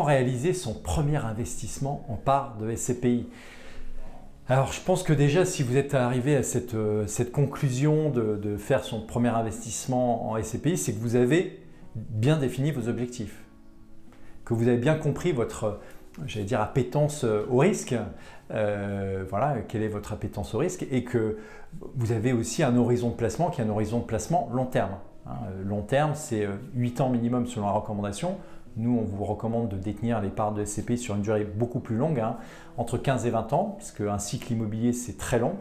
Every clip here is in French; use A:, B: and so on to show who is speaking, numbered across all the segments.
A: réaliser son premier investissement en part de SCPI? Alors, je pense que déjà, si vous êtes arrivé à cette conclusion de faire son premier investissement en SCPI, c'est que vous avez bien défini vos objectifs, que vous avez bien compris votre, j'allais dire, appétence au risque, voilà, quelle est votre appétence au risque, et que vous avez aussi un horizon de placement qui est un horizon de placement long terme. Long terme, c'est 8 ans minimum selon la recommandation. Nous, on vous recommande de détenir les parts de SCPI sur une durée beaucoup plus longue, entre 15 et 20 ans, puisque un cycle immobilier, c'est très long,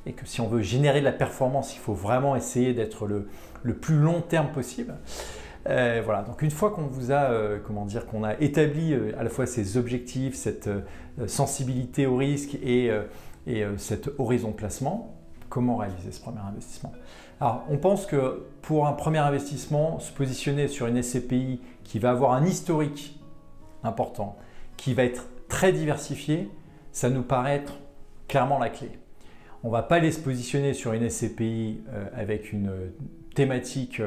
A: et que si on veut générer de la performance, il faut vraiment essayer d'être le plus long terme possible. Voilà, donc une fois qu'on vous a, qu'on a établi à la fois ces objectifs, cette sensibilité au risque et cet horizon de placement, comment réaliser ce premier investissement? Alors, on pense que pour un premier investissement, se positionner sur une SCPI qui va avoir un historique important, qui va être très diversifié, ça nous paraît être clairement la clé. On ne va pas aller se positionner sur une SCPI avec une thématique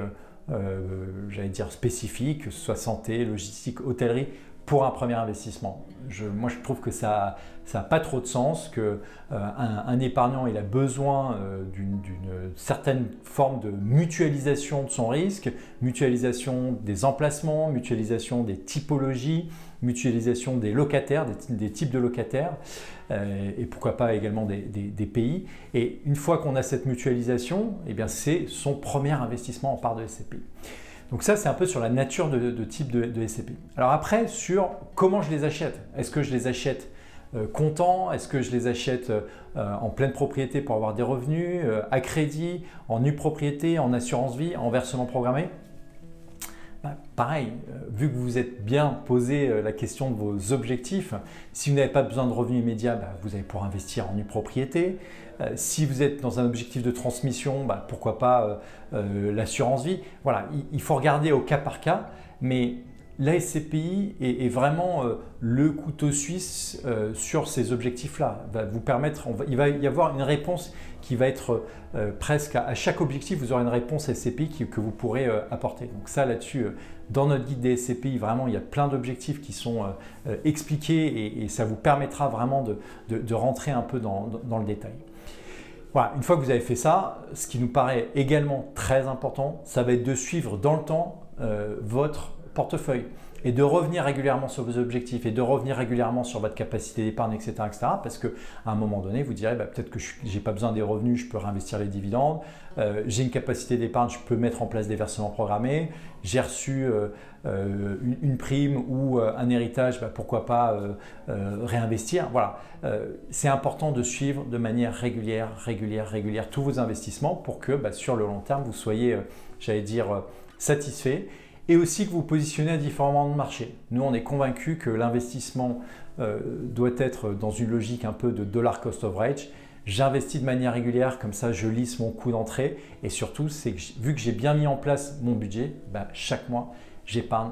A: j'allais dire spécifique, que ce soit santé, logistique, hôtellerie, pour un premier investissement. Moi, je trouve que ça n'a pas trop de sens, qu'un épargnant il a besoin d'une certaine forme de mutualisation de son risque, mutualisation des emplacements, mutualisation des typologies, mutualisation des locataires, des types de locataires, et pourquoi pas également des pays. Et une fois qu'on a cette mutualisation, eh bien c'est son premier investissement en part de SCPI. Donc ça, c'est un peu sur la nature de type de SCPI. Alors après, sur comment je les achète. Est-ce que je les achète comptant? Est-ce que je les achète en pleine propriété pour avoir des revenus, à crédit, en nue propriété, en assurance vie, en versement programmé? Pareil, vu que vous vous êtes bien posé la question de vos objectifs, si vous n'avez pas besoin de revenus immédiats, vous allez pouvoir investir en nue propriété. Si vous êtes dans un objectif de transmission, pourquoi pas l'assurance vie. Voilà, il faut regarder au cas par cas, mais la SCPI est vraiment le couteau suisse sur ces objectifs-là. Il va y avoir une réponse qui va être presque à chaque objectif, vous aurez une réponse SCPI que vous pourrez apporter. Donc ça là-dessus, dans notre guide des SCPI, vraiment il y a plein d'objectifs qui sont expliqués et ça vous permettra vraiment de rentrer un peu dans le détail. Voilà, une fois que vous avez fait ça, ce qui nous paraît également très important, ça va être de suivre dans le temps votre portefeuille et de revenir régulièrement sur vos objectifs et de revenir régulièrement sur votre capacité d'épargne, etc., etc. Parce qu'à un moment donné, vous direz peut-être que je n'ai pas besoin des revenus, je peux réinvestir les dividendes, j'ai une capacité d'épargne, je peux mettre en place des versements programmés, j'ai reçu une prime ou un héritage, pourquoi pas réinvestir. Voilà, c'est important de suivre de manière régulière tous vos investissements pour que sur le long terme, vous soyez, j'allais dire, satisfait. Et aussi que vous positionnez à différents moments de marché. Nous, on est convaincus que l'investissement doit être dans une logique un peu de dollar cost average. J'investis de manière régulière, comme ça je lisse mon coût d'entrée. Et surtout, c'est que vu que j'ai bien mis en place mon budget, chaque mois, j'épargne.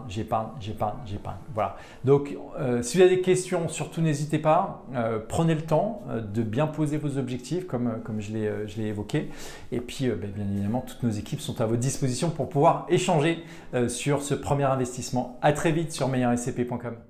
A: Voilà. Donc, si vous avez des questions, surtout n'hésitez pas. Prenez le temps de bien poser vos objectifs, comme je l'ai évoqué. Et puis, bien évidemment, toutes nos équipes sont à votre disposition pour pouvoir échanger sur ce premier investissement. À très vite sur meilleurscp.com.